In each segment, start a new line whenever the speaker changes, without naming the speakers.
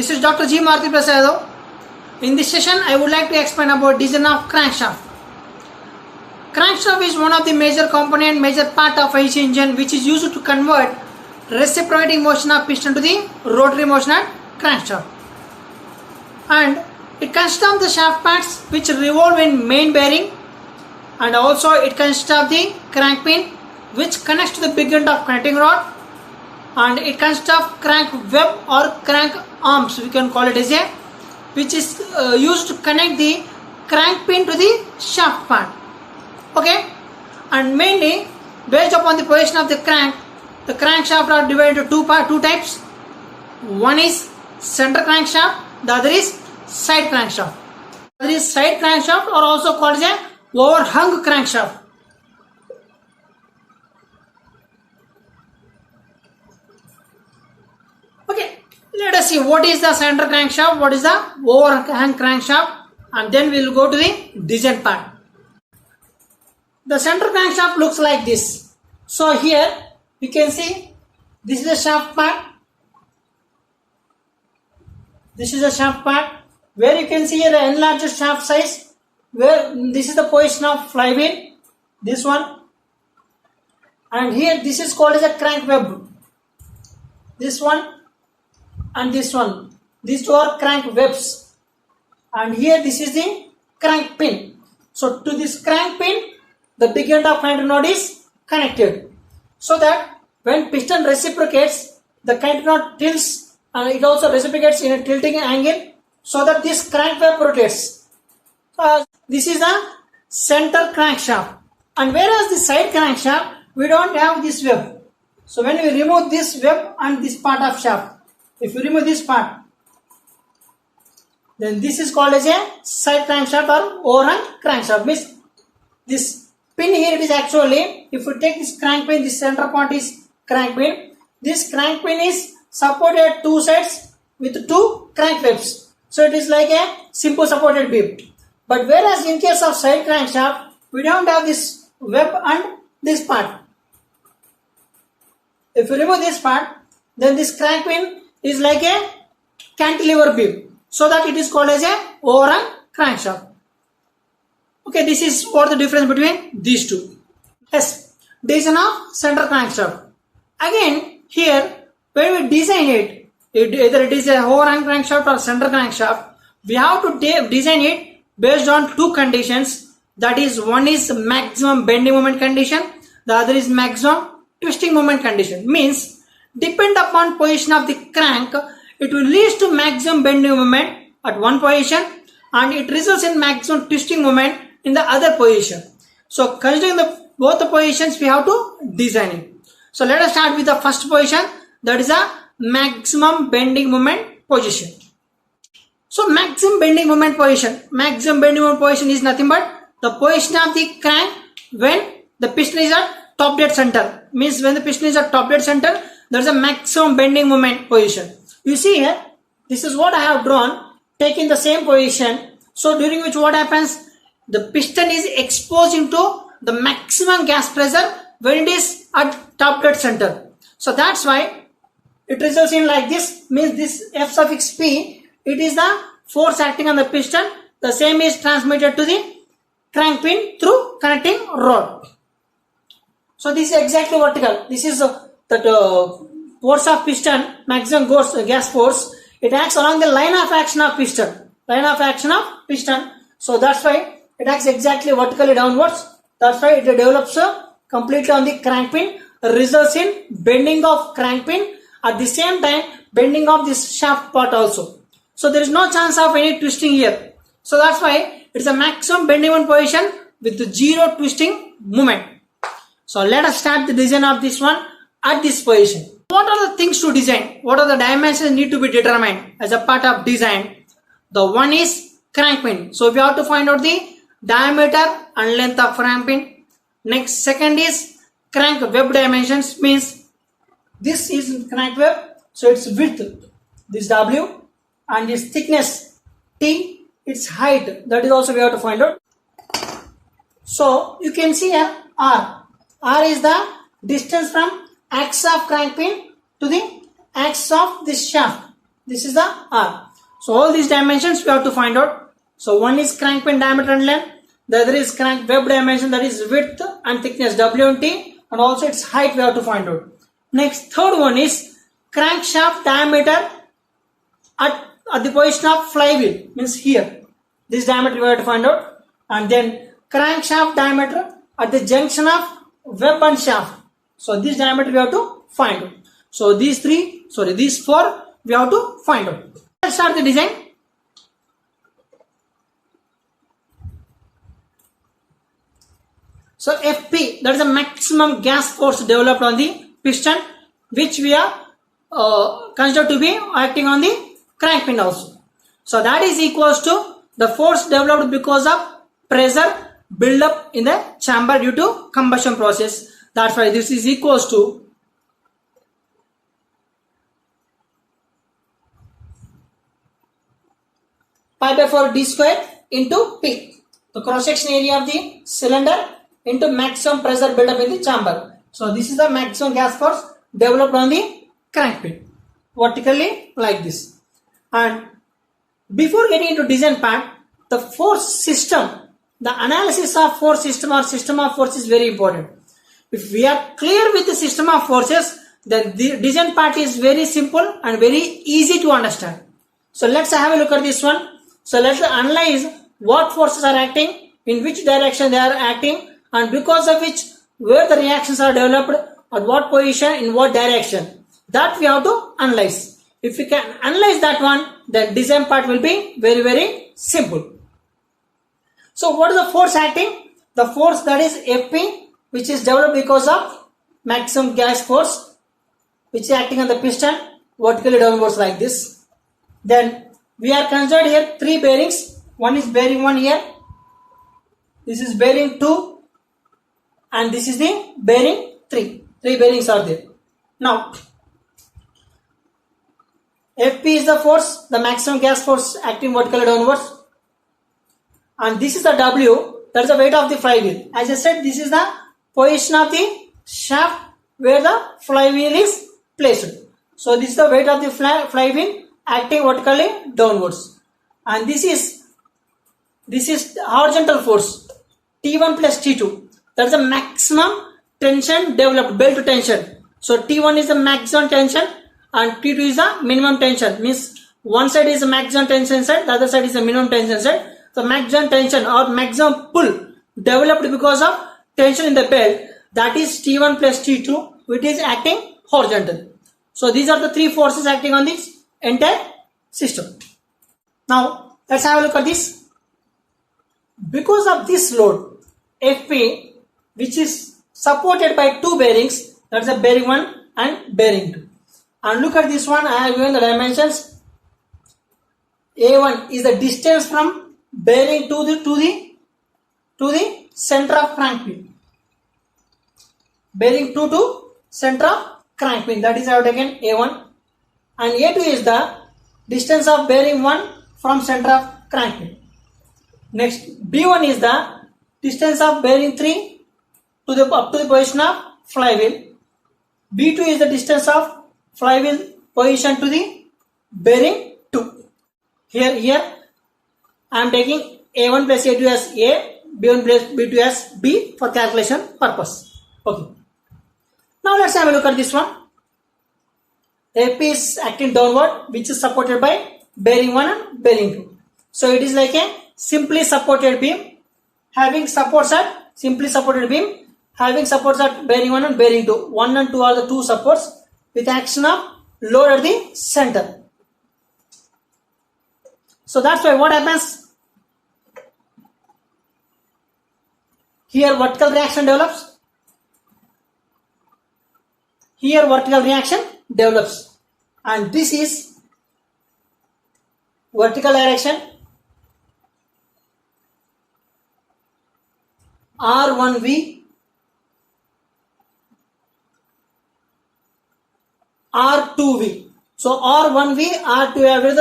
This is Dr. G. Maruti Prasad. In this session, I would like to explain about design of crankshaft. Crankshaft is one of the major component, major part of IC engine, which is used to convert reciprocating motion of piston to the rotary motion at crankshaft. And it consists of the shaft parts which revolve in main bearing, and also it consists of the crank pin which connects to the big end of connecting rod, and it consists of crank web or crank arms, we can call it as a, which is used to connect the crank pin to the shaft part. Okay, and mainly based upon the position of the crankshaft are divided into two types. One is center crankshaft, the other is side crankshaft. The other is side crankshaft, or also called as a overhung crankshaft. Okay, let us see what is the center crankshaft, what is the overhung crankshaft, and then we will go to the design part. The center crankshaft looks like this. So here you can see this is the shaft part. This is the shaft part where you can see here the enlarged shaft size, where this is the position of flywheel, this one, and here this is called as a crank web. This one and this one, these two are crank webs, and here this is the crank pin. So to this crank pin, the big end of connecting rod is connected, so that when piston reciprocates, the connecting rod tilts, and it also reciprocates in a tilting angle, so that this crank web rotates. This is the center crankshaft, and whereas the side crankshaft, we don't have this web. So when we remove this web and this part of shaft, if you remove this part, then this is called as a side crankshaft or overhung crankshaft. Means this pin here, it is actually, if you take this crank pin, this center part is crank pin. This crank pin is supported at two sides with two crank webs. So it is like a simple supported beam. But whereas in case of side crankshaft, we don't have this web and this part. If you remove this part, then this crank pin is like a cantilever beam, so that it is called as a overhung crankshaft. Okay, this is what the difference between these two. Yes, design of center crankshaft. Again, here when we design it, either it is a overhang crankshaft or center crankshaft, we have to design it based on two conditions. That is, one is maximum bending moment condition, the other is maximum twisting moment condition. Means, depend upon position of the crank, it will lead to maximum bending moment at one position, and it results in maximum twisting moment in the other position. So considering both the positions, we have to design it. So let us start with the first position, that is a maximum bending moment position. So maximum bending moment position is nothing but the position of the crank when the piston is at top dead center. Means when the piston is at top dead center, there is a maximum bending moment position. You see here, this is what I have drawn, taking the same position. So during which what happens, the piston is exposed into the maximum gas pressure when it is at top dead center. So that's why it results in like this. Means this F suffix P, it is the force acting on the piston. The same is transmitted to the crank pin through connecting rod. So this is exactly vertical. This is that force of piston, maximum gas force. It acts along the line of action of piston. So that's why it acts exactly vertically downwards. That's why it develops completely on the crank pin, results in bending of crank pin, at the same time bending of this shaft part also. So there is no chance of any twisting here. So that's why it is a maximum bending moment position with zero twisting moment. So let us start the design of this one at this position. What are the things to design? What are the dimensions need to be determined as a part of design? The one is crank pin. So we have to find out the diameter and length of crank pin. Next, second is crank web dimensions. Means this is crank web, so its width, this W, and its thickness T, its height, that is also we have to find out. So you can see here R. R is the distance from axis of crank pin to the axis of this shaft. this is the R. So all these dimensions we have to find out. So one is crank pin diameter and length, the other is crank web dimension, that is width and thickness W and T, and also its height we have to find out. Next, third one is crankshaft diameter at the position of flywheel, means here. This diameter we have to find out. And then crankshaft diameter at the junction of web and shaft. So this diameter we have to find out. So these four we have to find out. Let's start the design. So FP, that is the maximum gas force developed on the piston, which we are considered to be acting on the crank pin also. So that is equals to the force developed because of pressure build up in the chamber due to combustion process. That's why this is equals to pi by 4 d square into P, the cross section area of the cylinder, into maximum pressure build up in the chamber. So this is the maximum gas force developed on the crank pin, vertically like this. And before getting into design part, the force system, the analysis of force system or system of force is very important. If we are clear with the system of forces, then the design part is very simple and very easy to understand. So let's have a look at this one. So let's analyze what forces are acting, in which direction they are acting, and because of which where the reactions are developed, at what position, in what direction. That we have to analyze. If we can analyze that one, then design part will be very, very simple. So what is the force acting? The force, that is Fp, which is developed because of maximum gas force, which is acting on the piston vertically downwards like this. Then we are considered here three bearings. One is bearing 1 here, this is bearing 2, and this is the bearing 3. Three bearings are there. Now Fp is the force, the maximum gas force acting vertically downwards, and this is the W, that is the weight of the flywheel. As I said, this is the position of the shaft where the flywheel is placed. So this is the weight of the flywheel acting vertically downwards, and this is horizontal force T1 plus T2. That is the maximum tension developed, belt tension. So T1 is the maximum tension and T2 is the minimum tension. Means one side is the maximum tension side, the other side is the minimum tension side. So maximum tension or maximum pull developed because of tension in the belt, that is T1 plus T2, which is acting horizontal. So these are the three forces acting on this entire system. Now let's have a look at this. Because of this load Fp, which is supported by two bearings, that's a bearing 1 and bearing 2. And look at this one, I have given the dimensions. A1 is the distance from bearing to the center of crank pin. Bearing 2 to center of crank pin, that is I have taken A1. And A2 is the distance of bearing 1 from center of crank pin. Next, B1 is the distance of bearing 3 to the up to the position of flywheel. B2 is the distance of flywheel position to the bearing 2. Here I am taking A1 plus A2 as A, B1 plus B2 as B for calculation purpose. Okay. Now let's have a look at this one. Fp is acting downward, which is supported by bearing 1 and bearing 2. So it is like a simply supported beam having supports at bearing 1 and bearing 2. 1 and 2 are the two supports with action of load at the center. So that's why what happens here, vertical reaction develops. Here vertical reaction develops, and this is vertical direction. R1V, R2V. So R1V, R2V are the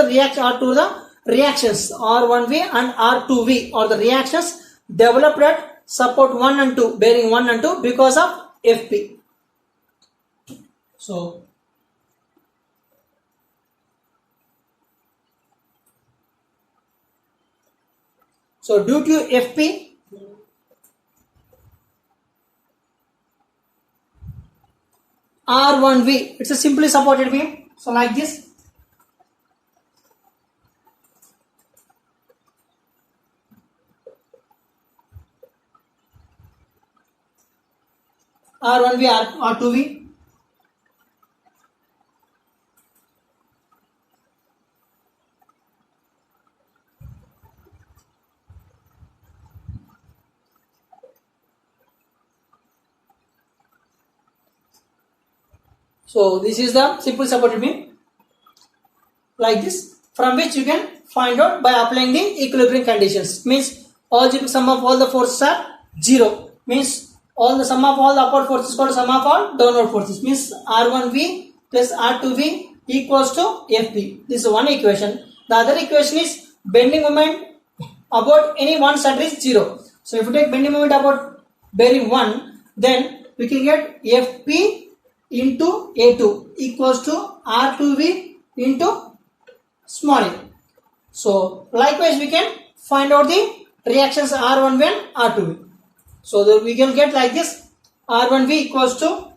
reactions. R1V and R2V are the reactions developed at support 1 and 2, bearing 1 and 2 because of Fp. So So due to Fp, R1V, it's a simply supported beam. So like this. R1V, R2V. So this is the simple supported beam like this, from which you can find out by applying the equilibrium conditions. Means algebraic sum of all the forces are 0. Means all the sum of all the upward forces equal to sum of all downward forces. Means R1V plus R2V equals to Fp. This is one equation. The other equation is bending moment about any one center is 0. So if you take bending moment about bearing 1, then we can get Fp into A2 equals to R2V into small a. So likewise we can find out the reactions R1V and R2V. So that we can get like this: R1V equals to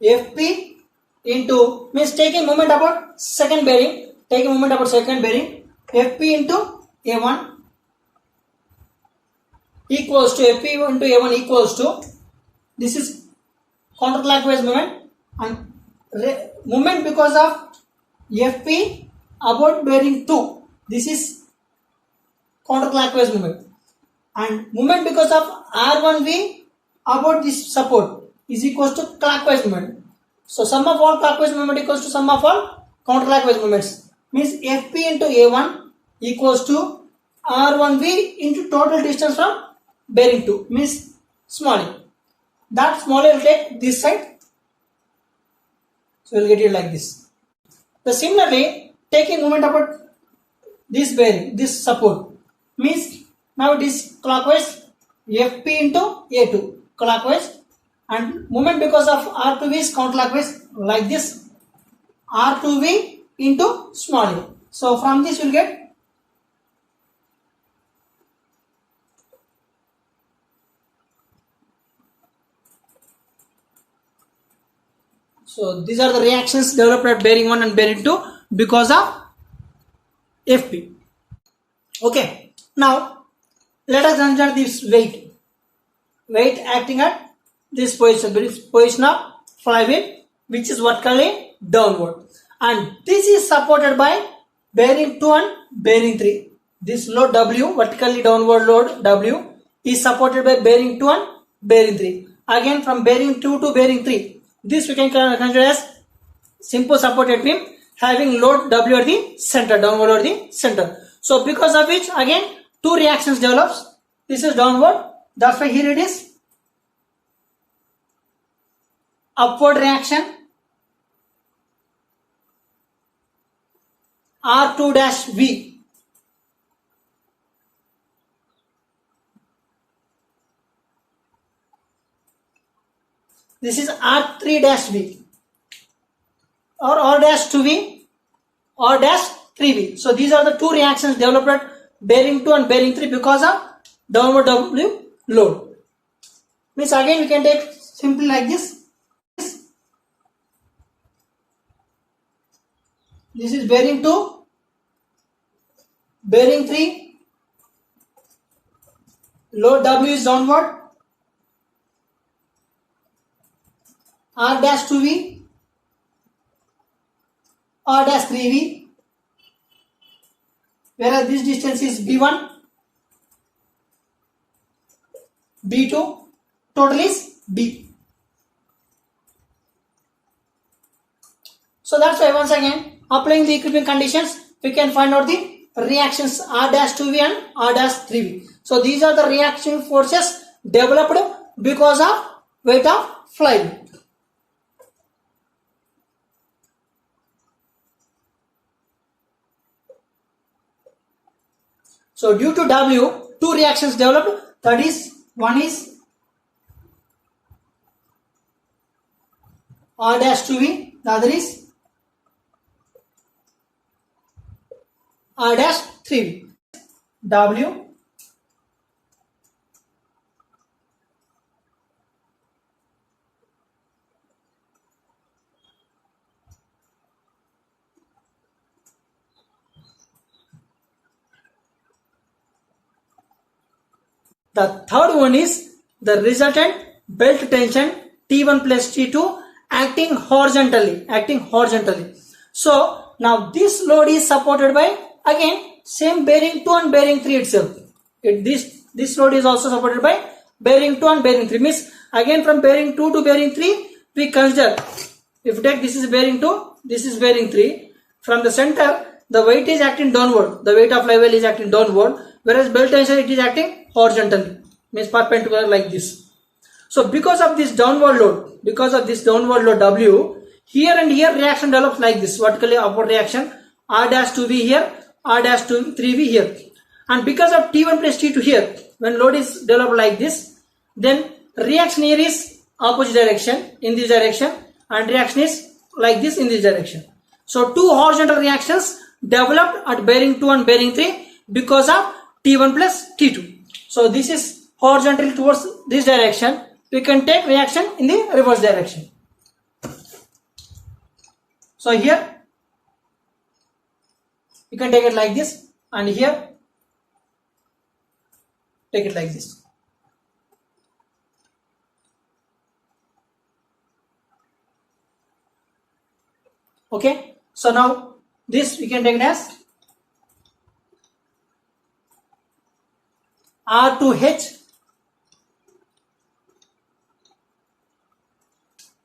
Fp into, means taking moment about second bearing, Fp into A1 equals to Fp into A1 equals to, this is counterclockwise moment, and moment because of Fp about bearing 2, this is counterclockwise moment, and moment because of R1V about this support is equals to clockwise moment. So sum of all clockwise moment equals to sum of all counterclockwise moments. Means Fp into A1 equals to R1V into total distance from bearing 2, means small a. That small a will take this side. So we'll get it like this. So similarly, taking moment about this bearing, this support, means now it is clockwise, Fp into A2 clockwise, and moment because of R2V is counterclockwise like this, R2V into small a. So from this we'll get So these are the reactions developed at bearing 1 and bearing 2 because of Fp. Okay, now let us consider this weight. Weight acting at this position of flywheel, which is vertically downward, and this is supported by bearing 2 and bearing 3. This load W, vertically downward load W, is supported by bearing 2 and bearing 3. Again from bearing 2 to bearing 3. This we can consider as simple supported beam having load W at the center, downward at the center. So because of which again two reactions develops. This is downward, that's why here it is upward reaction R2-V. This is R3-V or R-2V or -3V. So these are the two reactions developed at bearing 2 and bearing 3 because of downward W load. Means again we can take simply like this. This is bearing 2, bearing 3, load W is downward, R-2V, R-3V, whereas this distance is B1, B2, total is B. So that's why once again applying the equilibrium conditions we can find out the reactions R-2V and R-3V. So these are the reaction forces developed because of weight of flywheel. So due to W, two reactions developed, that is, one is R-2V, the other is R dash 3V. W The third one is the resultant belt tension T1 plus T2 acting horizontally. So now this load is supported by again same bearing 2 and bearing 3 itself. This load is also supported by bearing 2 and bearing 3. Means again from bearing 2 to bearing 3 we consider, if take this is bearing 2, this is bearing 3. From the center the weight is acting downward. The weight of flywheel is acting downward, whereas belt tension it is acting horizontally, means perpendicular like this. So because of this downward load W, here and here reaction develops like this, vertically upward reaction, R dash 2V here, R dash 3V here. And because of T1 plus T2 here, when load is developed like this, then reaction here is opposite direction, in this direction, and reaction is like this in this direction. So two horizontal reactions developed at bearing 2 and bearing 3 because of T1 plus T2. So this is horizontally towards this direction. We can take reaction in the reverse direction. So here you can take it like this, and here take it like this. Okay, so now this we can take it as R2H,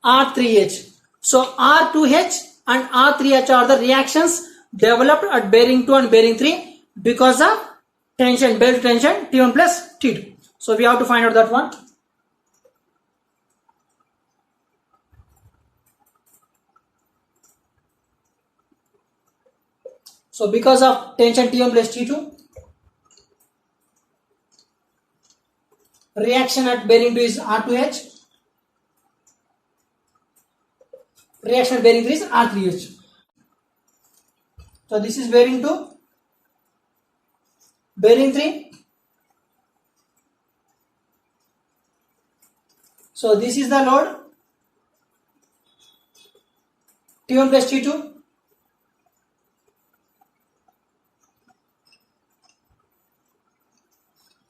R3H. So R2H and R3H are the reactions developed at bearing 2 and bearing 3 because of tension, belt tension T1 plus T2. So we have to find out that one. So because of tension T1 plus T2, reaction at bearing 2 is R2H, reaction at bearing 3 is R3H. So this is bearing 2, bearing 3. So this is the load T1 plus T2.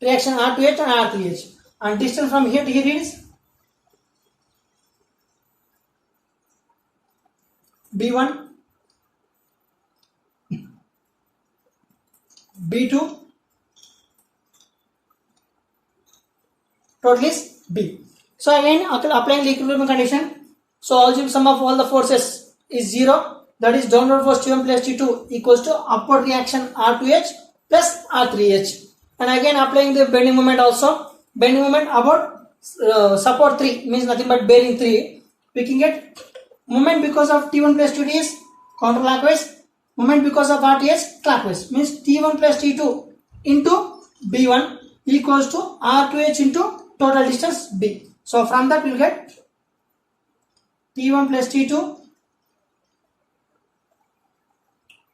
Reaction R2H and R3H, and distance from here to here is B1, B2, total is B. So again applying the equilibrium condition, so algebraic sum of all the forces is 0, that is downward force T1 plus T2 equals to upward reaction R2H plus R3H. And again applying the bending moment also, bending moment about support 3 means nothing but bearing 3, we can get moment because of T1 plus T2 is counterclockwise, moment because of RTH clockwise, means T1 plus T2 into B1 equals to R2H into total distance B. So from that we will get T1 plus T2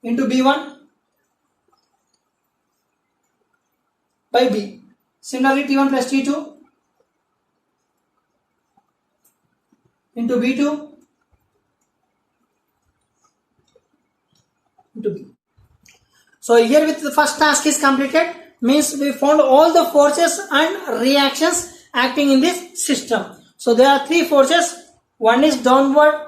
into B1 by B. Similarly T1 plus T2 into B2 into B. So here with the first task is completed, means we found all the forces and reactions acting in this system. So there are three forces. One is downward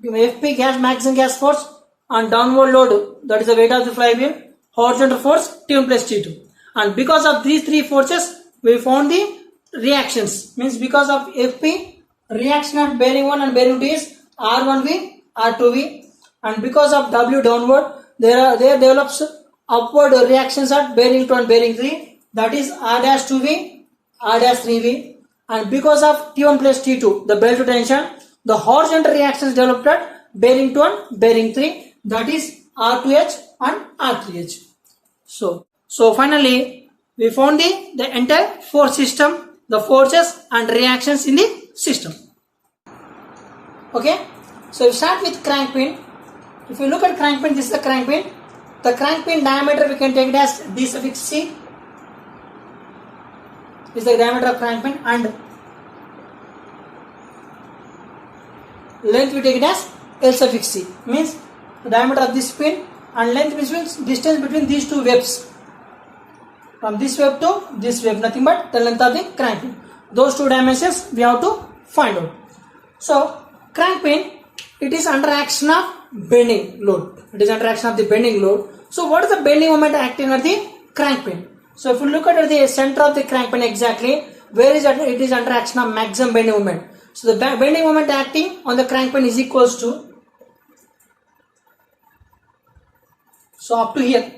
FP gas, maximum gas force, and downward load, that is the weight of the flywheel. Horizontal force T1 plus T2. And because of these three forces we found the reactions, means because of FP reaction at bearing 1 and bearing 2 is R1V, R2V, and because of W downward there develops upward reactions at bearing 2 and bearing 3, that is R dash 2V, R dash 3V, and because of T1 plus T2 the belt tension, the horizontal reactions developed at bearing 2 and bearing 3, that is R2H and R3H. So finally we found the entire force system, the forces and reactions in the system. Okay, so we start with crank pin. If you look at crank pin, this is the crank pin. The crank pin diameter we can take it as d suffix c is the diameter of crank pin, and length we take it as L suffix c, means the diameter of this pin, and length means distance between these two webs, from this web to this web, nothing but the length of the crank pin. Those two dimensions we have to find out. So crank pin, it is under action of bending load. It is under action of the bending load. So what is the bending moment acting on the crank pin? So if you look at the center of the crank pin exactly, where is it? It is under action of maximum bending moment. So the bending moment acting on the crank pin is equals to, so up to here,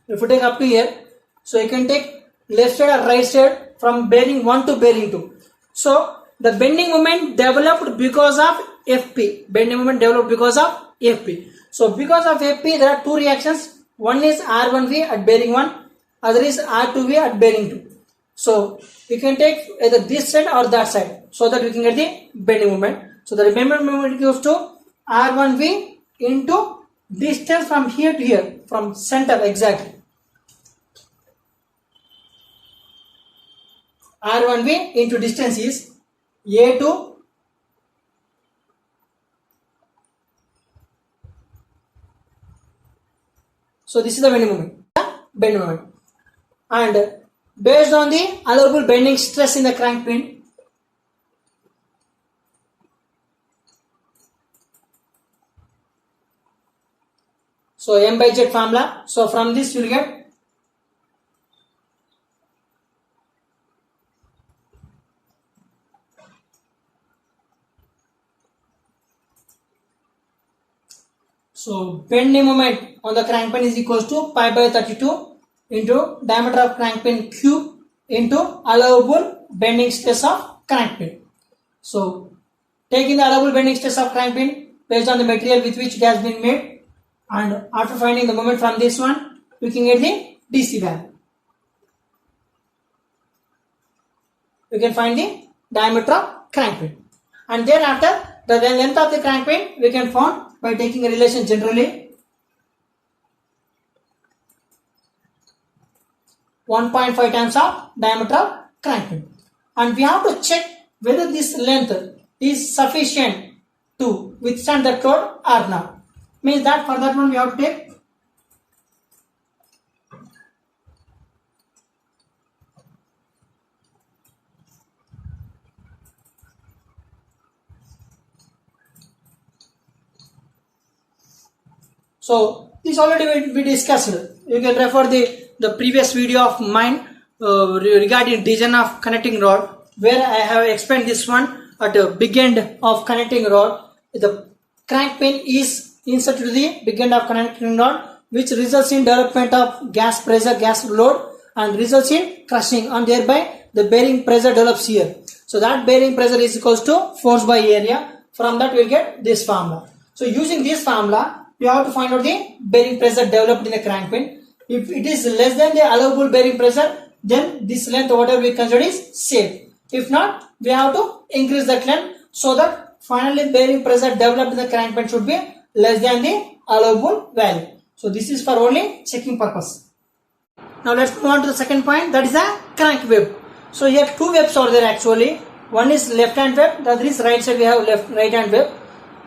if you take up to here, so you can take left side or right side from bearing 1 to bearing 2. So the bending moment developed because of FP. Bending moment developed because of FP. So because of FP, there are two reactions. One is R1V at bearing 1, other is R2V at bearing 2. So we can take either this side or that side, so that we can get the bending moment. So the bending moment equals to R1V into distance from here to here, from center exactly. R1V into distance is A2 so this is the bending moment, and based on the allowable bending stress in the crank pin, so M by Z formula, so from this you will get so bending moment on the crank pin is equals to pi by 32 into diameter of crank pin cube into allowable bending stress of crank pin. So taking the allowable bending stress of crank pin based on the material with which it has been made, and after finding the moment from this one, we can get the DC value. We can find the diameter of crank pin, and thereafter the length of the crank pin we can find by taking a relation generally 1.5 times of diameter of crank pin, and we have to check whether this length is sufficient to withstand that load or not. Means that for that one we have to take so this already we discussed. You can refer the previous video of mine regarding design of connecting rod, where I have explained this one at the big end of connecting rod. The crank pin is inserted to the big end of connecting rod, which results in development of gas pressure, gas load, and results in crushing, and thereby the bearing pressure develops here. So that bearing pressure is equals to force by area. From that we will get this formula. So using this formula, we have to find out the bearing pressure developed in the crank pin. If it is less than the allowable bearing pressure, then this length whatever we consider is safe. If not, we have to increase that length, so that finally bearing pressure developed in the crank pin should be less than the allowable value. So this is for only checking purpose. Now let's move on to the second point, that is the crank web. So here two webs are there actually. One is left hand web, the other is right side we have right hand web.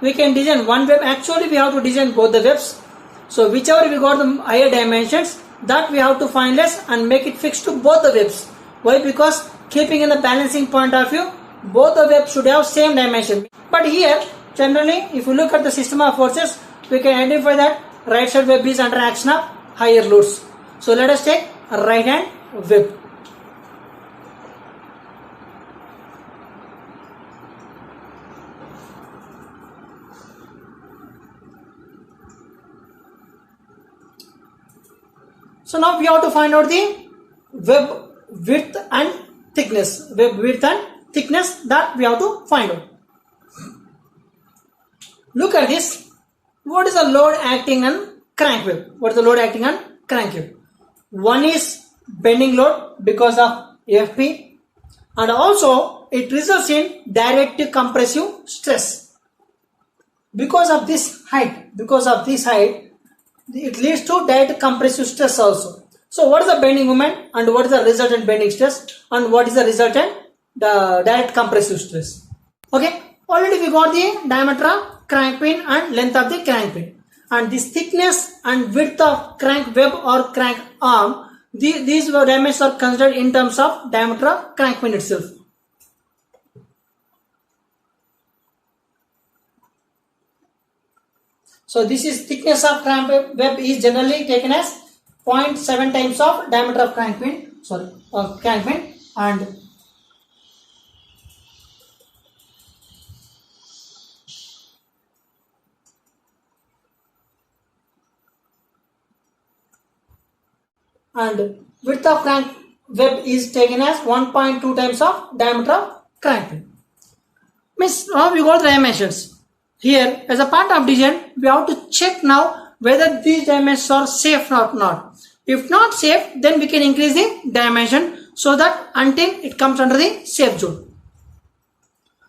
We can design one web. Actually we have to design both the webs. So whichever we got the higher dimensions, that we have to find less and make it fixed to both the webs. Why? Because keeping in the balancing point of view, both the webs should have same dimension. But here generally if you look at the system of forces, we can identify that right side web is under action of higher loads. So let us take a right hand web. So now we have to find out the web width and thickness. Web width and thickness, that we have to find out. Look at this. What is the load acting on crank web? What is the load acting on crank web? One is bending load because of FP, and also it results in direct compressive stress. Because of this height, it leads to direct compressive stress also. So what is the bending moment and what is the resultant bending stress and what is the resultant the direct compressive stress? Okay, already we got the diameter of crank pin and length of the crank pin, and this thickness and width of crank web or crank arm, these dimensions are considered in terms of diameter of crank pin itself. So this is thickness of crank web is generally taken as 0.7 times of diameter of crank pin, and width of crank web is taken as 1.2 times of diameter of crank pin. Means now we got the dimensions. Here as a part of design we have to check now whether these dimensions are safe or not. If not safe, then we can increase the dimension so that until it comes under the safe zone.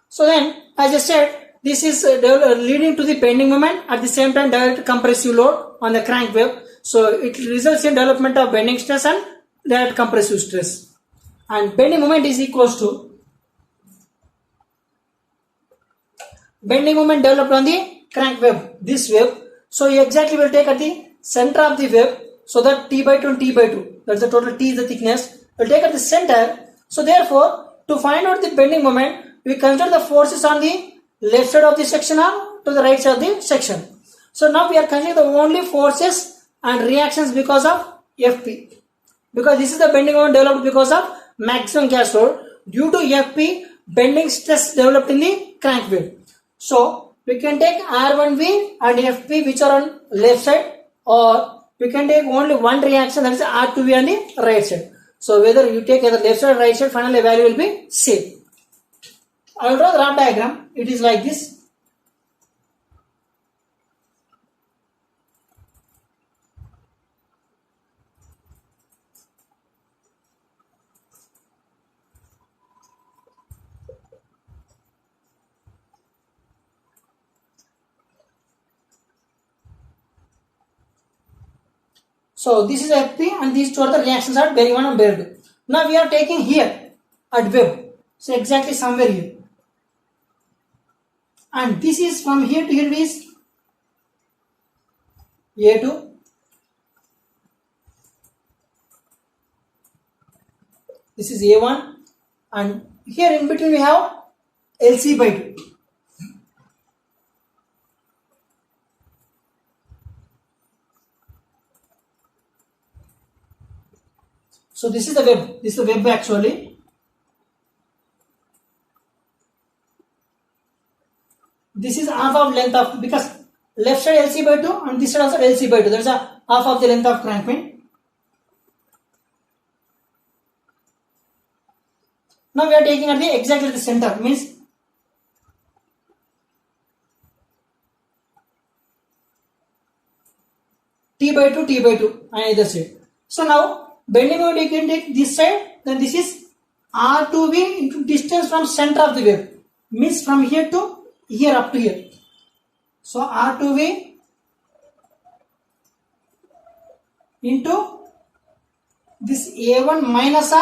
So then as I said, this is leading to the bending moment, at the same time direct compressive load on the crank web. So it results in development of bending stress and direct compressive stress. And bending moment is equals to bending moment developed on the crank web, this web. So you exactly will take at the center of the web, so that T by 2 and T by 2, that's the total T is the thickness, will take at the center. So therefore, to find out the bending moment, we consider the forces on the left side of the section or to the right side of the section. So now we are considering the only forces and reactions because of Fp, because this is the bending moment developed because of maximum gas load. Due to Fp, bending stress developed in the crank web. So we can take R1V and Fp which are on left side, or we can take only one reaction, that is R2V on the right side. So whether you take either left side or right side, finally value will be same. I will draw the graph diagram. It is like this. So this is Fp and these two are the reactions at bearing 1 and bearing 2. Now we are taking here at web. So exactly somewhere here. And this is from here to here is A2. This is A1. And here in between we have LC by 2. So this is the web. This is the web actually. This is half of length of, because left side LC by 2 and this side also LC by 2. That's a half of the length of crank pin. Now we are taking at the exactly the center, means T by 2, T by 2 on either side. So now bending moment you can take this side, then this is R2V into distance from center of the web, means from here to here up to here. So R2V into this A1 minus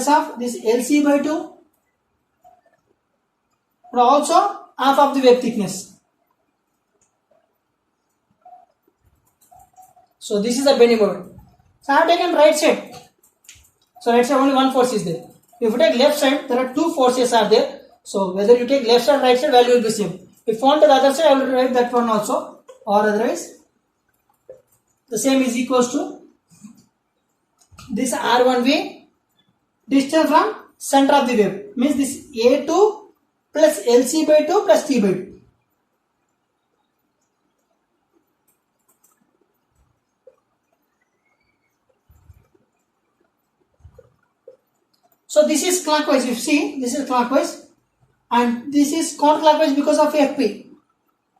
of this LC by 2 and also half of the web thickness. So this is the bending moment. So I have taken right side. So right side only one force is there. If you take left side, there are two forces are there. So whether you take left side or right side, value will be same. If you want the other side, I will write that one also, or otherwise the same is equals to this R1V distance from center of the web, means this A2 plus LC by 2 plus T by 2. So this is clockwise, you see, this is clockwise and this is counterclockwise because of Fp.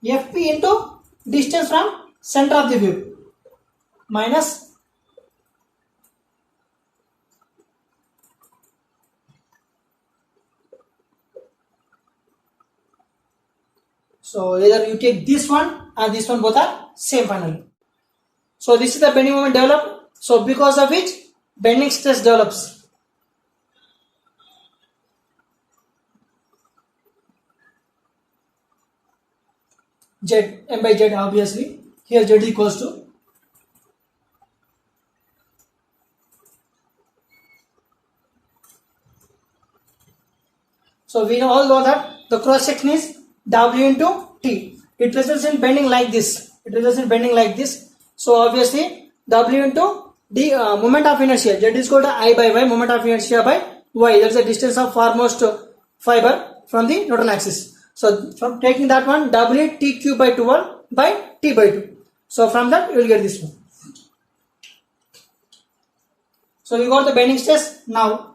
Fp into distance from center of the web minus So either you take this one and this one, both are same finally. So this is the bending moment developed. So because of which bending stress develops. Z, M by Z obviously. Here Z equals to so we all know that the cross section is W into T. It results in bending like this. It results in bending like this. So obviously W into D moment of inertia. Z is equal to I by Y, moment of inertia by Y. That's the distance of farmost fiber from the neutral axis. So from taking that one, W T cube by 12 by T by 2. So from that you will get this one. So we got the bending stress. Now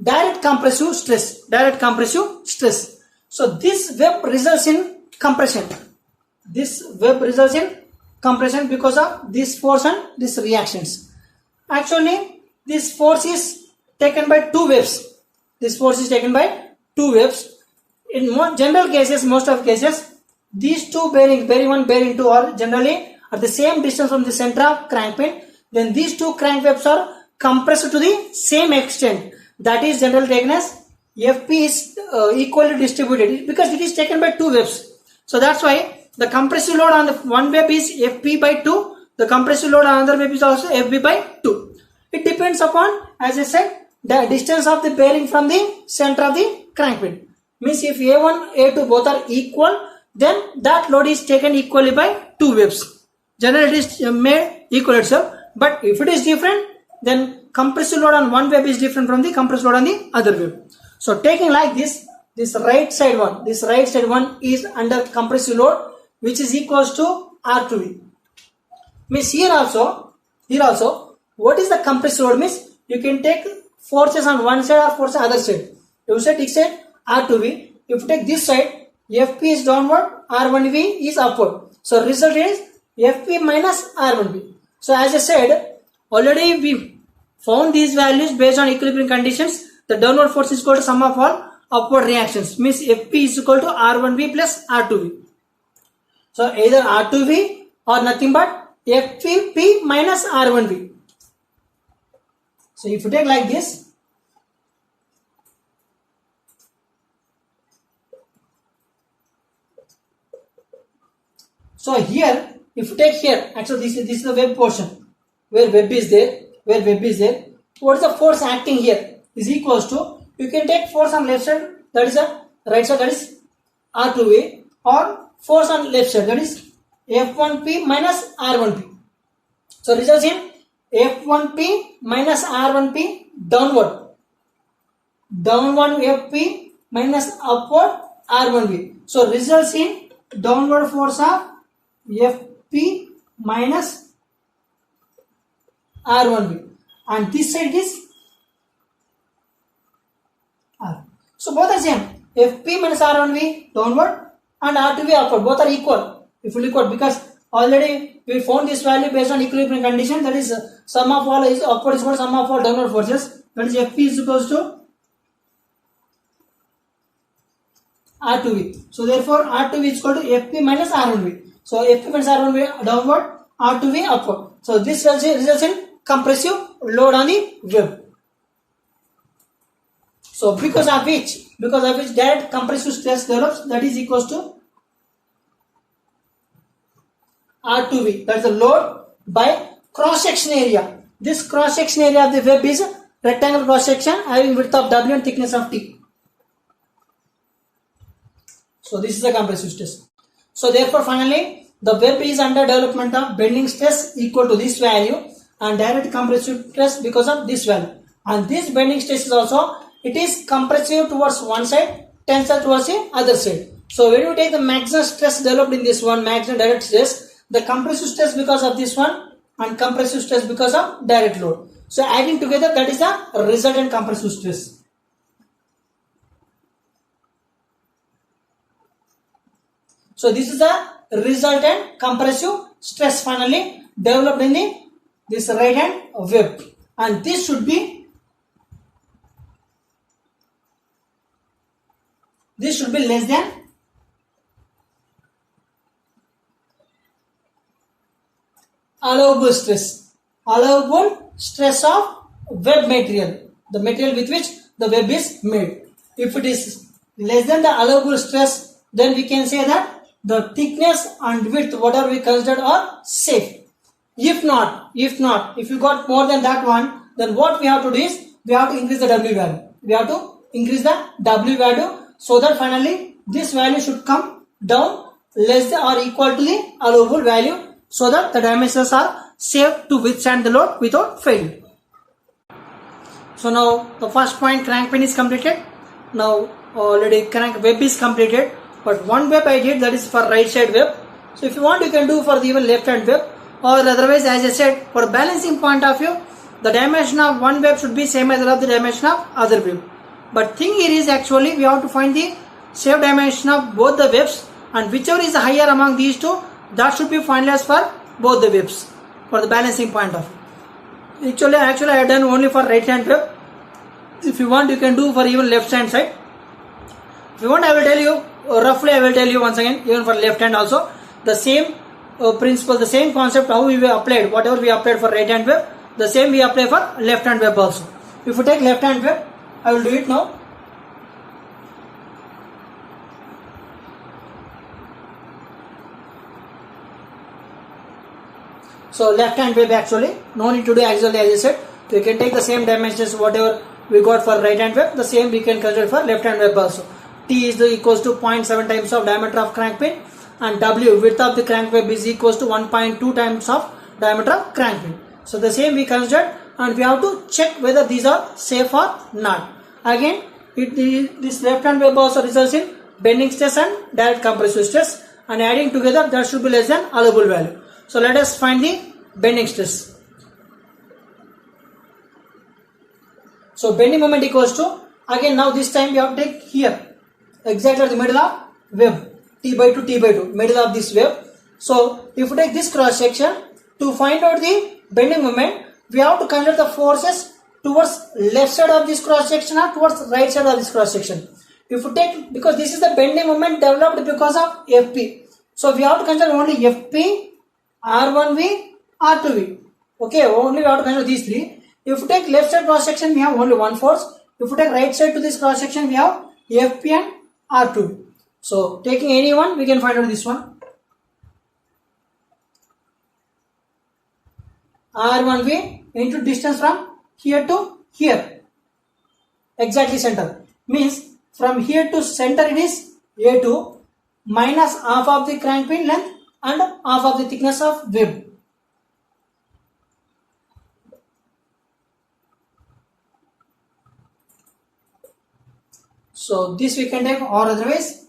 direct compressive stress. Direct compressive stress. So this web results in compression. This web results in compression because of this force and these reactions. Actually, this force is taken by two waves. This force is taken by two waves. In general cases, most of cases, these two bearing 1, bearing 2 are generally at the same distance from the center of crankpin. Then these two crank webs are compressed to the same extent. That is generally taken as FP is equally distributed because it is taken by two webs. So that's why the compressive load on the one web is FP by 2. The compressive load on another web is also FB by 2. It depends upon, as I said, the distance of the bearing from the center of the crankpin. Means if A1, A2 both are equal, then that load is taken equally by two webs. Generally it is made equal itself. But if it is different, then compressive load on one web is different from the compressive load on the other web. So taking like this right side one is under compressive load, which is equals to R2V. Means here also, what is the compressive load? Means you can take forces on one side or forces on other side. If you say this side R2V, if you take this side, FP is downward, R1V is upward. So result is FP minus R1V. So as I said, already we found these values based on equilibrium conditions. The downward force is equal to sum of all upward reactions. Means FP is equal to R1V plus R2V. So either R2V or nothing but FP minus R1V. So if you take like this, so here, if you take here, actually this is the web portion where web is there. What is the force acting here is equals to, you can take force on left side, that is a right side, that is R2V, or force on left side, that is F1P minus R1P. So results in F1P minus R1P downward FP minus upward R1V. So results in downward force of FP minus R1V, and this side is R. So both are same. FP minus R1V downward and R2V upward, both are equal. If you equal, because already we found this value based on equilibrium condition, that is sum of all is upward is equal to sum of all downward forces, that is FP is equals to R2V. So therefore R2V is equal to FP minus R1V. So FP minus R1V downward, R2V upward. So this results in compressive load on the web. So because of which direct compressive stress develops, that is equals to R2V, that is the load by cross section area. This cross section area of the web is a rectangle cross section having width of W and thickness of T. So this is the compressive stress. So therefore finally the web is under development of bending stress equal to this value and direct compressive stress because of this value. And this bending stress is also, it is compressive towards one side, tensile towards the other side. So when you take the maximum stress developed in this one, maximum direct stress, the compressive stress because of this one and compressive stress because of direct load. So adding together, that is the resultant compressive stress. So this is the resultant compressive stress finally developed in this right hand web, and this should be this should be less than allowable stress. Allowable stress of web material, the material with which the web is made. If it is less than the allowable stress, then we can say that the thickness and width, whatever we considered, are safe. If not, if you got more than that one, then what we have to do is we have to increase the W value. We have to increase the W value so that finally this value should come down less than or equal to the allowable value, so that the dimensions are safe to withstand the load without failure. So now the first point, crank pin, is completed. Now already crank web is completed, but one web I did, that is for right side web. So if you want, you can do for the even left hand web, or otherwise, as I said, for balancing point of view, the dimension of one web should be same as the dimension of other web. But thing here is actually we have to find the safe dimension of both the webs, and whichever is higher among these two, that should be finalized for both the webs for the balancing point of view. Actually I have done only for right hand web. If you want, you can do for even left hand side. If you want, I will tell you roughly. I will tell you once again, even for left hand also the same principle, the same concept how we applied. Whatever we applied for right hand web, the same we apply for left hand web also. If you take left hand web, I will do it now. So left hand web, actually no need to do exactly as I said. You can take the same dimensions whatever we got for right hand web, the same we can consider for left hand web also. T is equals to 0.7 times of diameter of crank pin, and W, width of the crank web, is equals to 1.2 times of diameter of crank pin. So the same we considered, and we have to check whether these are safe or not. Again, this left hand web also results in bending stress and direct compressive stress, and adding together that should be less than allowable value. So let us find the bending stress. So bending moment equals to, again now this time we have to take here exactly the middle of web, T by 2, T by 2, middle of this web. So if you take this cross section, to find out the bending moment, we have to consider the forces towards left side of this cross section or towards right side of this cross section. If you take, because this is the bending moment developed because of FP, so we have to consider only FP, R1V, R2V. Okay, only we have to consider these three. If you take left side cross section, we have only one force. If you take right side to this cross section, we have FP and R2V. So taking any one, we can find out this one. R1V into distance from here to here, exactly center, means from here to center it is A2 minus half of the crank pin length and half of the thickness of web. So this we can take, or otherwise,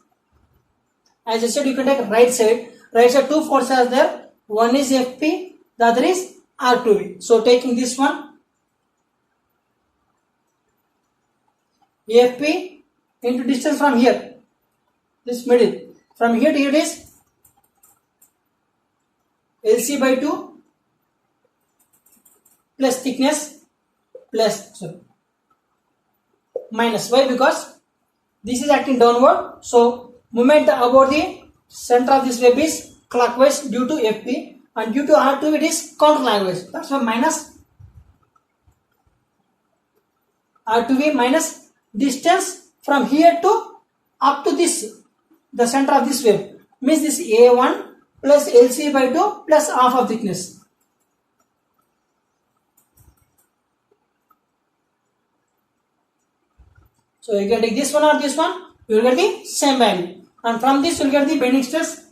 as I said, you can take right side. Right side, two forces are there. One is FP, the other is R2V. So taking this one, FP into distance from here, this middle, from here to here is LC by 2 plus thickness plus minus. Why? Because this is acting downward, so moment about the center of this web is clockwise due to FP, and due to R2 it is counterclockwise. That's why minus R2V minus distance from here to up to this, the center of this web, means this A1 plus LC by 2 plus half of thickness. So you can take this one or this one, you will get the same value, and from this you will get the bending stress.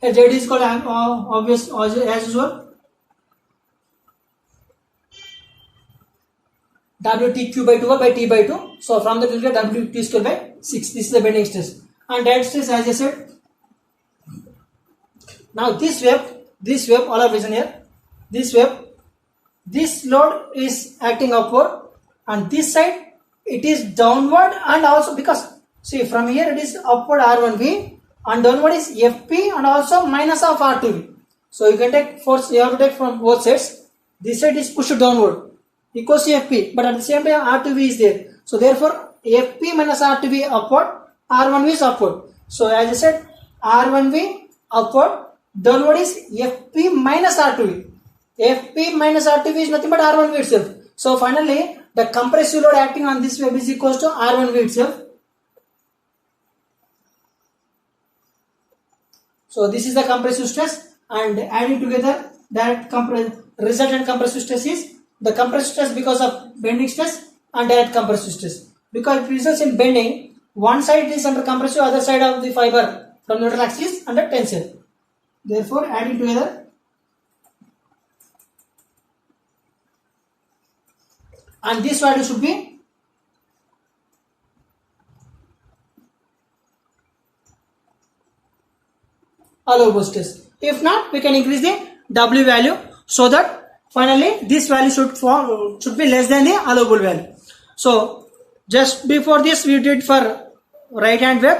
Z is called obvious as usual, WTQ by 2 by T by 2. So from that you will get WT square by 6. This is the bending stress. And dead stress, as I said. Now this web, all of vision here, this web, this load is acting upward, and this side it is downward, and also because see from here it is upward R1V and downward is FP and also minus of R2V. So you can take force, you have to take from both sides. This side is pushed downward equals to FP, but at the same time R2V is there. So So therefore, FP minus R2V upward, R1V is upward. So as I said, R1V upward, downward is FP minus R2V. FP minus R2V is nothing but R1V itself. So finally, the compressive load acting on this web is equals to R1V itself. So this is the compressive stress, and adding together that resultant compressive stress is the compressive stress because of bending stress and direct compressive stress. Because it results in bending, one side is under compressive, other side of the fiber from neutral axis is under tensile. Therefore, adding together, and this value should be allowable stress. If not, we can increase the W value so that finally this value should be less than the allowable value. So just before this we did for right hand wave.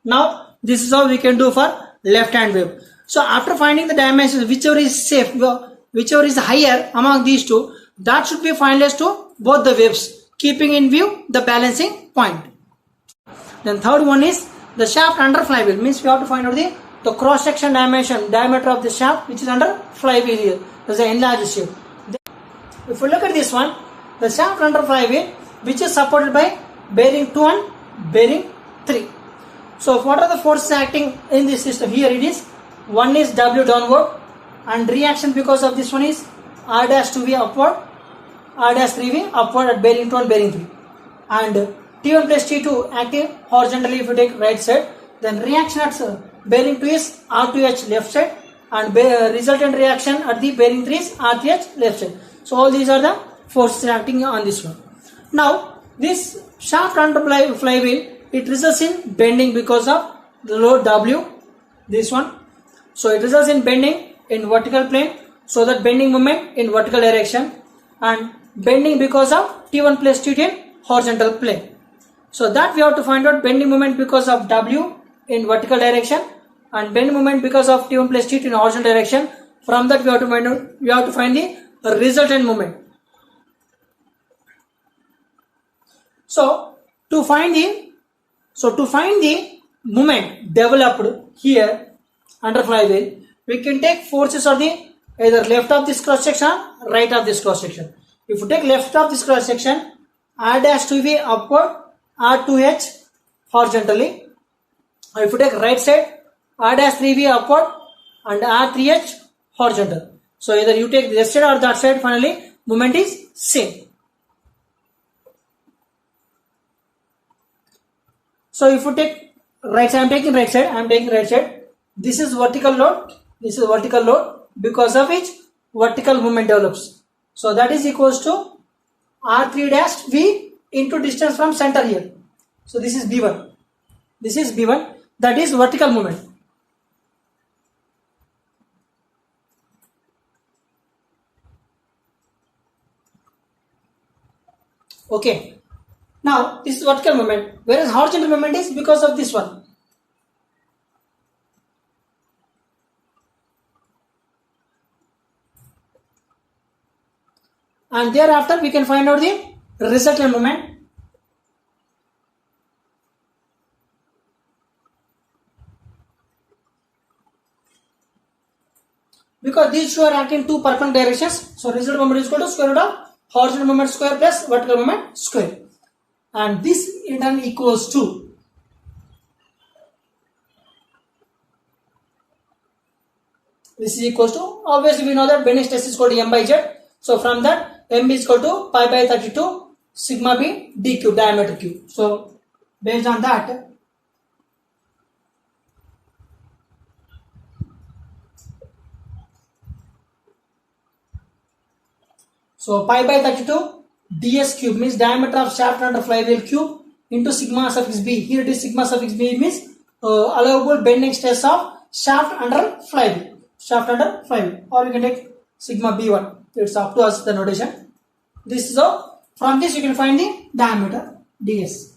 Now this is how we can do for left hand wave. So after finding the dimensions, whichever is safe, whichever is higher among these two, that should be finalized to both the waves, keeping in view the balancing point. Then third one is the shaft under flywheel. Means we have to find out the cross section diameter of the shaft which is under flywheel here. There's an enlarged shape. If we look at this one, the shaft under flywheel which is supported by bearing 2 and bearing 3. So what are the forces acting in this system? Here it is. One is W downward, and reaction because of this one is R dash 2V upward, R dash 3V upward at bearing 2 and bearing 3. And T1 plus T2 acting horizontally if you take right side. Then reaction at bearing 2 is R2H left side, and resultant reaction at the bearing 3 is R3H left side. So all these are the forces acting on this one. Now this shaft under flywheel, it results in bending because of the load W, this one. So it results in bending in vertical plane, so that bending moment in vertical direction, and bending because of T1 plus T2 in horizontal plane. So that we have to find out bending moment because of W in vertical direction and bend moment because of T1 plus T2 in horizontal direction. From that we have to find the resultant moment. So to find the moment developed here under flywheel, we can take forces of the either left of this cross section or right of this cross section. If you take left of this cross section, R dash 2V upward, R2H horizontally. If you take right side, R dash 3V upward and R3H horizontal. So either you take this side or that side, finally moment is same. So if you take right side, I am taking right side. This is vertical load. This is vertical load, because of which vertical movement develops. So that is equals to R3 dash V into distance from center here. So this is B1. This is B1. That is vertical movement. Okay. Now this is vertical movement, whereas horizontal movement is because of this one. And thereafter we can find out the resultant moment. Because these two are acting in two perpendicular directions, so resultant moment is equal to square root of horizontal moment square plus vertical moment square. And this in turn equals to obviously we know that bending stress is equal to M by Z. So from that M is equal to pi by 32 sigma B d cube, diameter cube. So based on that, so pi by 32 ds cube means diameter of shaft under flywheel cube into sigma suffix b. Here it is sigma suffix b means allowable bending stress of shaft under flywheel. Or you can take sigma b1. It's up to us the notation. This is how, from this you can find the diameter ds.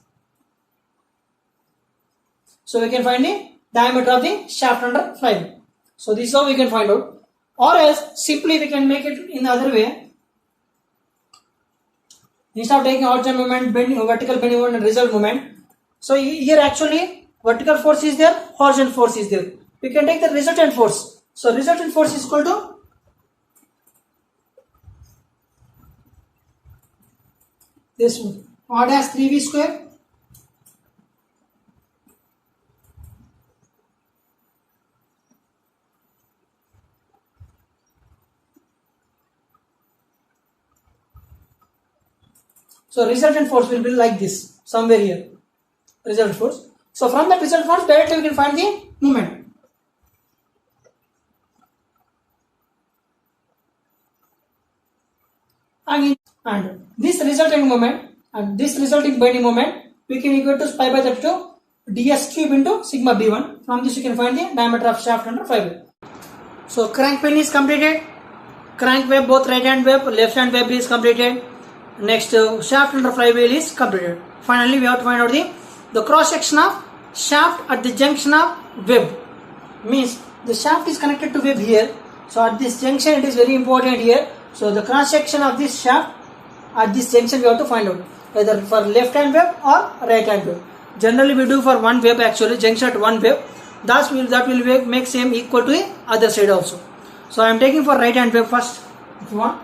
So we can find the diameter of the shaft under flywheel. So this is how we can find out. Or else simply we can make it in the other way. Instead of taking horizontal moment, vertical bending moment and result moment. So here actually vertical force is there, horizontal force is there. We can take the resultant force. So resultant force is equal to this one, R dash 3V square so resultant force will be like this, somewhere here, resultant force. So from that resultant force directly we can find the moment. And this resulting moment and this resulting bending moment we can equate to pi by 32 ds cube into sigma b1. From this you can find the diameter of shaft under flywheel. So crank pin is completed. Crank web, both right hand web, left hand web is completed. Next shaft under flywheel is completed. Finally we have to find out the cross section of shaft at the junction of web. Means the shaft is connected to web here. So at this junction it is very important here. So the cross section of this shaft at this junction we have to find out, either for left hand web or right hand web. Generally we do for one web, actually junction at one web. That will make same equal to the other side also. So I am taking for right hand web first, if you want.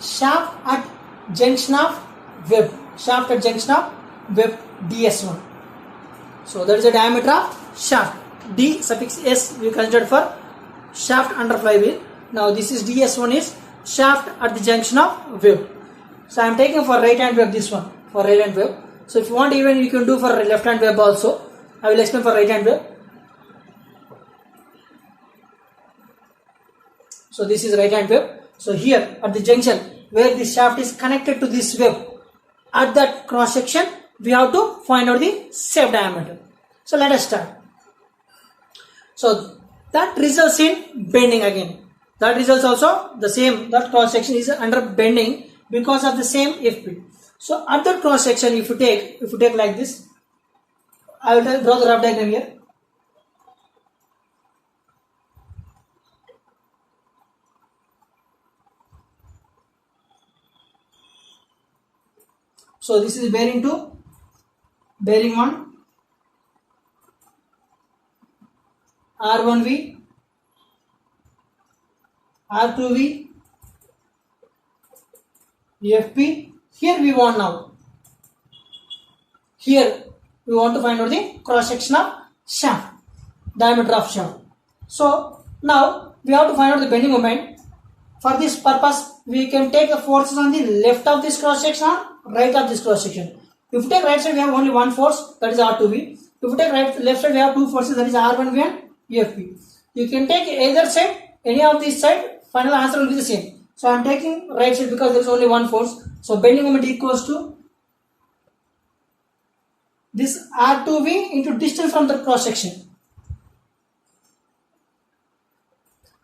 Shaft at junction of web, shaft at junction of web ds1. So that is the diameter of shaft. D suffix s we considered for shaft under flywheel. Now this is ds1 is shaft at the junction of web. So I am taking for right hand web this one, for right hand web. So if you want, even you can do for left hand web also. I will explain for right hand web. So this is right hand web. So here at the junction where the shaft is connected to this web, at that cross section we have to find out the shaft diameter. So let us start. So that results in bending again. That results also the same, that cross section is under bending because of the same FP. So at that cross section if you take like this, I will draw the rough diagram here. So this is bearing 2, bearing 1, R1V, R2V, FP. Here we want now. Here we want to find out the cross section of shaft, diameter of shaft. So now we have to find out the bending moment. For this purpose, we can take the forces on the left of this cross section or right of this cross section. If you take right side, we have only one force, that is R2V. If you take left side, we have two forces, that is R1V and FP. You can take either side, any of these side, final answer will be the same. So I am taking right side because there is only one force. So bending moment equals to this R2V into distance from the cross section.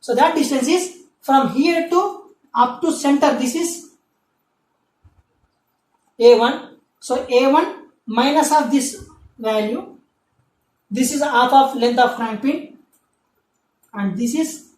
So that distance is from here to up to center. This is A1. So A1 minus of this value. This is half of length of crank pin, and this is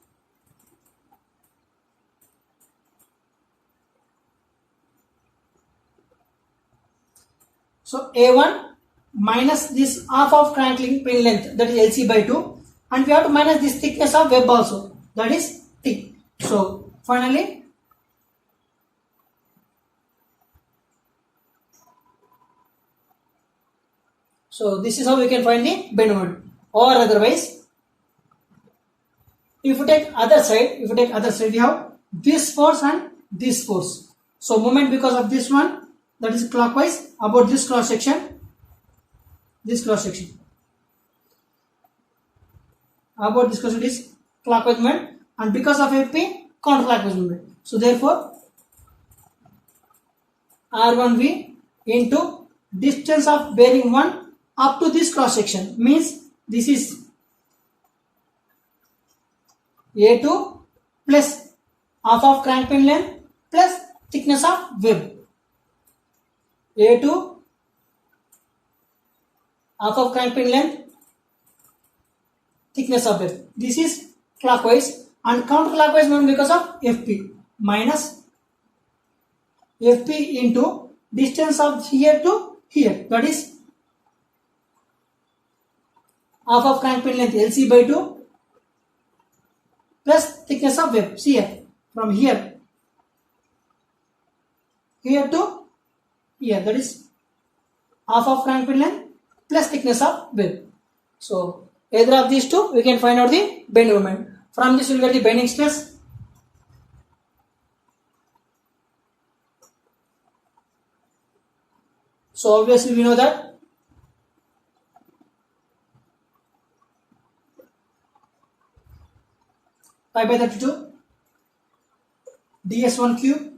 so A1 minus this half of crank pin length, that is LC by 2, and we have to minus this thickness of web also, that is T. So finally so this is how we can find the bend moment. Or otherwise, if you take other side, we have this force and this force. So moment because of this one, that is clockwise about this cross section, about this cross section is clockwise movement, and because of FP, counterclockwise movement. So therefore R1V into distance of bearing 1 up to this cross section, means this is A2 plus half of crank pin length plus thickness of web. A2 half of crank pin length, thickness of web. This is clockwise, and counterclockwise movement because of FP minus FP into distance of here to here, that is half of crank pin length LC by 2 plus thickness of web. See here, from here to here, that is half of crank pin length plus thickness of web. So either of these two we can find out the bend moment. From this we will get the bending stress. So obviously we know that pi by 32 ds1 cube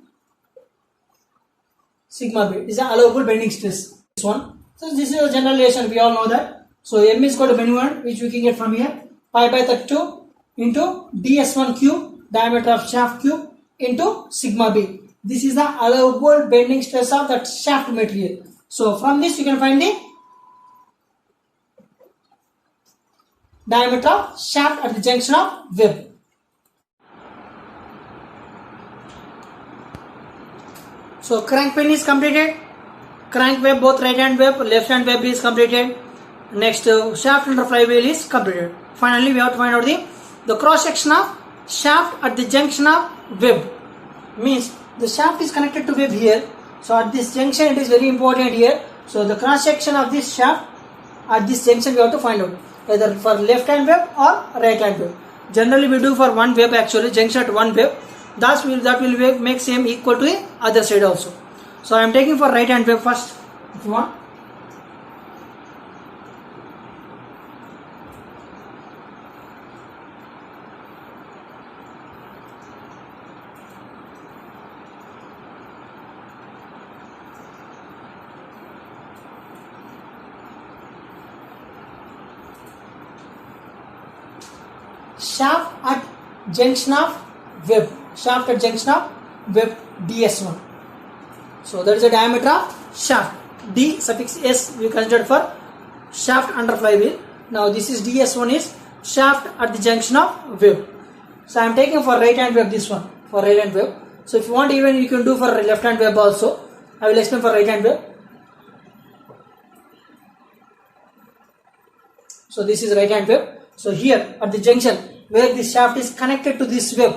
sigma b is an allowable bending stress. This one. So this is a general relation, we all know that. So m is called a bending moment, which we can get from here, pi by 32 into ds1 cube, diameter of shaft cube, into sigma b. This is the allowable bending stress of that shaft material. So from this you can find the diameter of shaft at the junction of web. So crank pin is completed, crank web, both right hand web, left hand web is completed. Next shaft under flywheel is completed. Finally we have to find out the cross section of shaft at the junction of web. Means the shaft is connected to web here. So at this junction it is very important here. So the cross section of this shaft at this junction we have to find out, either for left hand web or right hand web. Generally we do for one web, actually junction at one web. That will make same equal to the other side also. So I am taking for right hand web first, if you want. Shaft at junction of web, shaft at junction of web ds1. So that is the diameter of shaft. D suffix s we considered for shaft under flywheel. Now this is ds1 is shaft at the junction of web. So I am taking for right hand web, this one for right hand web. So if you want, even you can do for left hand web also. I will explain for right hand web. So this is right hand web. So here at the junction where the shaft is connected to this web,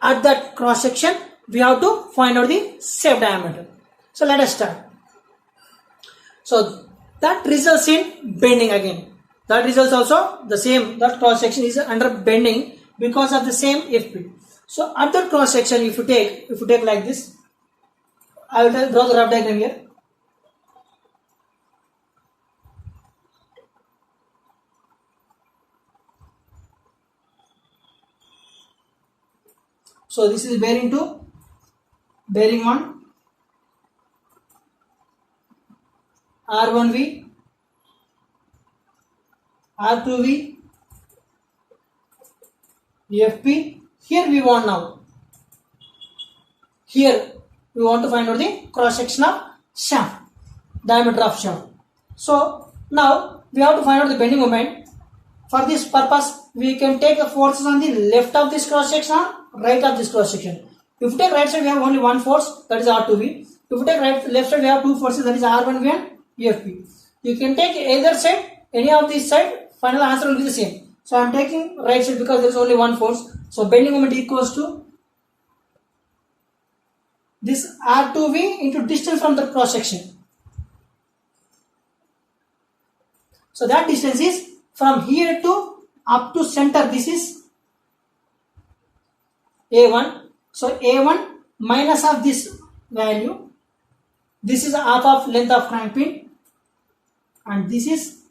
at that cross section we have to find out the safe diameter. So let us start. So that results in bending again. That results also the same, that cross section is under bending because of the same FP. So at that cross section, if you take like this, I will draw the rough diagram here. So this is bearing 2, bearing 1, R1V, R2V, FP. Here we want now. Here we want to find out the cross section of shaft, diameter of shaft. So now we have to find out the bending moment. For this purpose, we can take the forces on the left of this cross section or right of this cross section. If you take right side, we have only one force, that is R2V. If you take left side, we have two forces, that is R1V and FP. You can take either side, any of these side, final answer will be the same. So I am taking right side because there is only one force. So bending moment equals to this R2V into distance from the cross section. So that distance is from here to up to center. This is A1. So A1 minus of this value. This is half of length of crank pin, and this is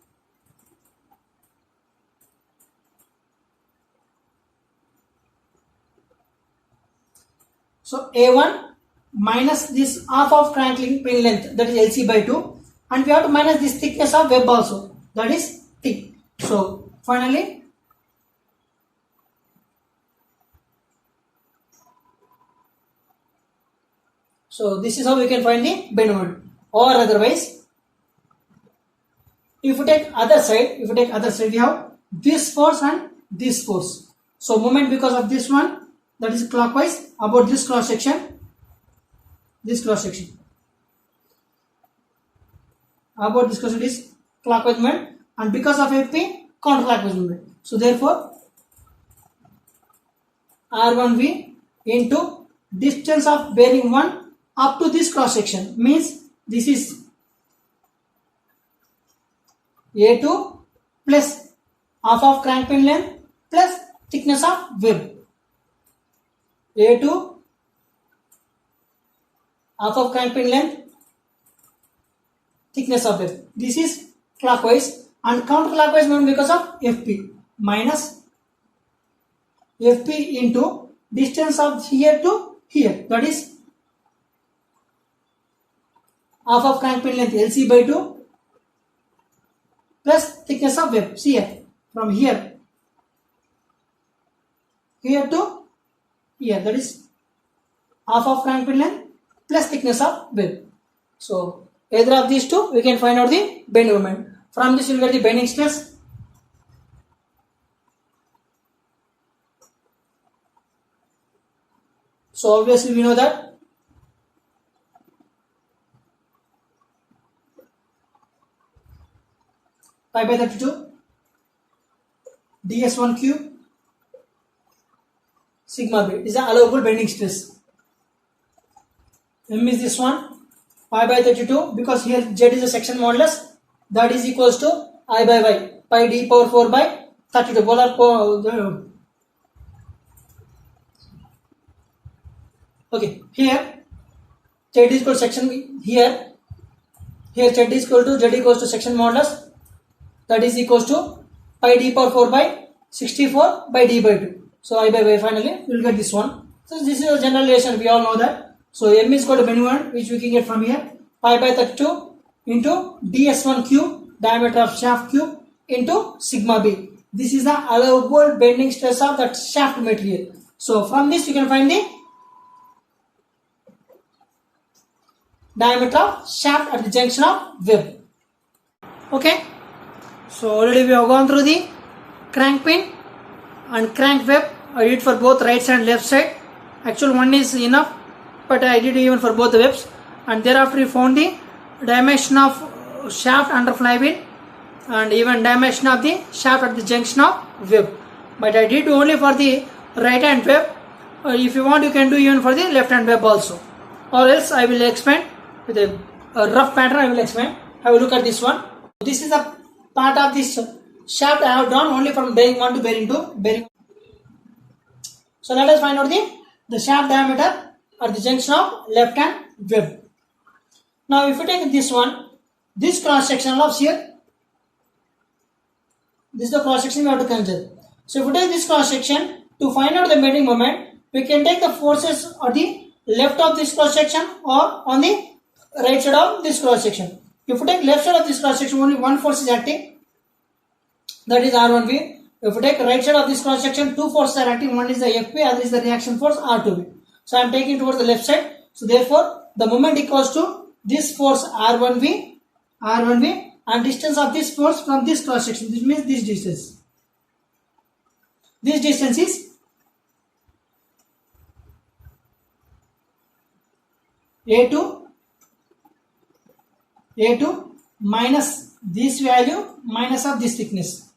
so A1 minus this half of crank pin length, that is LC by 2, and we have to minus this thickness of web also, that is thick. So finally So this is how we can find the bend moment. Or otherwise, if you take other side, we have this force and this force. So moment because of this one, that is clockwise about this cross section. About this cross section is clockwise movement, and because of FP, counterclockwise movement. So therefore, R1V into distance of bearing 1 up to this cross section means this is A2 plus half of crank pin length plus thickness of web. A2 half of crank pin length, thickness of web. This is clockwise, and counterclockwise movement because of FP minus FP into distance of here to here, that is half of crank pin length LC by 2 plus thickness of web. See here, from here to here, that is half of crank pin length plus thickness of web. So either of these two we can find out the bend moment. From this you will get the bending stress. So obviously we know that pi by 32 ds1 cube sigma b is the allowable bending stress. M is this one, pi by 32, because here Z is the section modulus, that is equals to I by y, pi d power 4 by 32. Okay, here Z is equal to section, here Z is equal to Z equals to section modulus, that is equals to pi d power 4 by 64 by d by 2. So I by y, finally we will get this one. So this is a general relation, we all know that. So M is equal to bending moment, which we can get from here, pi by 32 into ds1 cube, diameter of shaft cube, into sigma b. This is the allowable bending stress of that shaft material. So from this you can find the diameter of shaft at the junction of web. Okay, so already we have gone through the crank pin and crank web. I did for both right side and left side. Actually one is enough, but I did even for both the webs. And thereafter we found the dimension of shaft under flywheel and even dimension of the shaft at the junction of web. But I did only for the right hand web. If you want you can do even for the left hand web also. Or else I will explain with a rough pattern. I will explain. Have a look at this one. This is a part of this shaft I have drawn only from bearing 1 to bearing 2. So let us find out the shaft diameter at the junction of left hand web. Now if you take this one, this cross section of here, this is the cross section we have to consider. So if you take this cross section, to find out the bending moment, we can take the forces on the left of this cross section or on the right side of this cross section. If you take left side of this cross section, only one force is acting, that is R1V. If you take right side of this cross section, two forces are acting, one is the FP, other is the reaction force R2V. So I am taking towards the left side. So therefore the moment equals to this force R1V and distance of this force from this cross section. This means this distance. This distance is A2 minus this value minus of this thickness,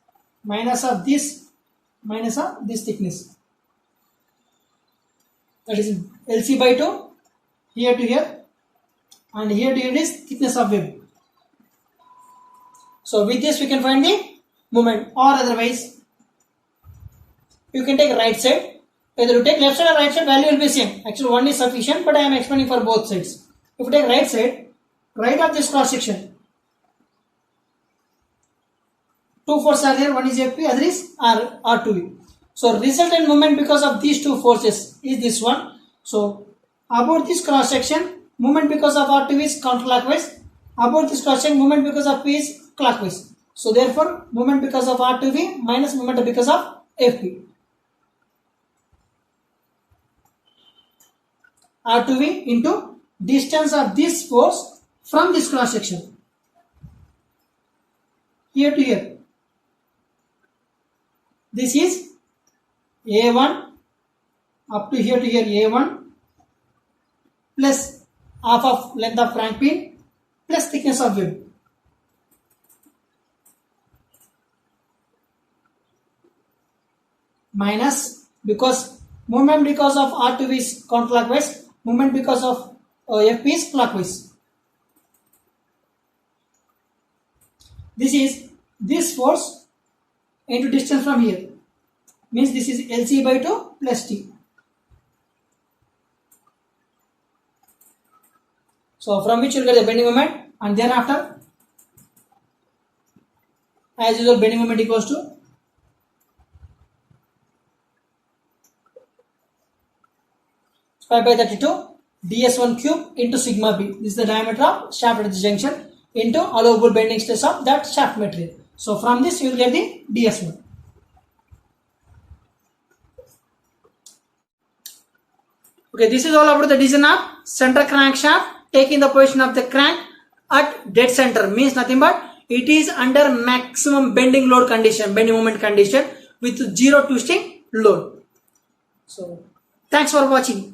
minus of this thickness, that is LC by 2 here to here, and here to here is thickness of web. So with this we can find the moment, or otherwise you can take right side. Either you take left side or right side, value will be same. Actually one is sufficient, but I am explaining for both sides. If you take right side, right of this cross section, two forces are there, one is FP, other is R2V. So resultant moment because of these two forces is this one. So about this cross section, moment because of R2V is counterclockwise. About this cross section, moment because of P is clockwise. So therefore moment because of R2V minus moment because of FP. R2V into distance of this force from this cross section, here to here. This is A1 up to here A1 plus half of length of crank pin plus thickness of web. Minus, because movement because of R2 is counterclockwise, movement because of FP is clockwise. This is this force into distance from here, means this is LC by 2 plus T. So from which you will get the bending moment, and thereafter as usual bending moment equals to pi by 32 ds1 cube into sigma b. This is the diameter of shaft at this junction into allowable bending stress of that shaft material. So from this you will get the ds1. Okay, this is all about the design of center crankshaft, taking the position of the crank at dead center, means nothing but it is under maximum bending load condition, bending moment condition with zero twisting load. So thanks for watching.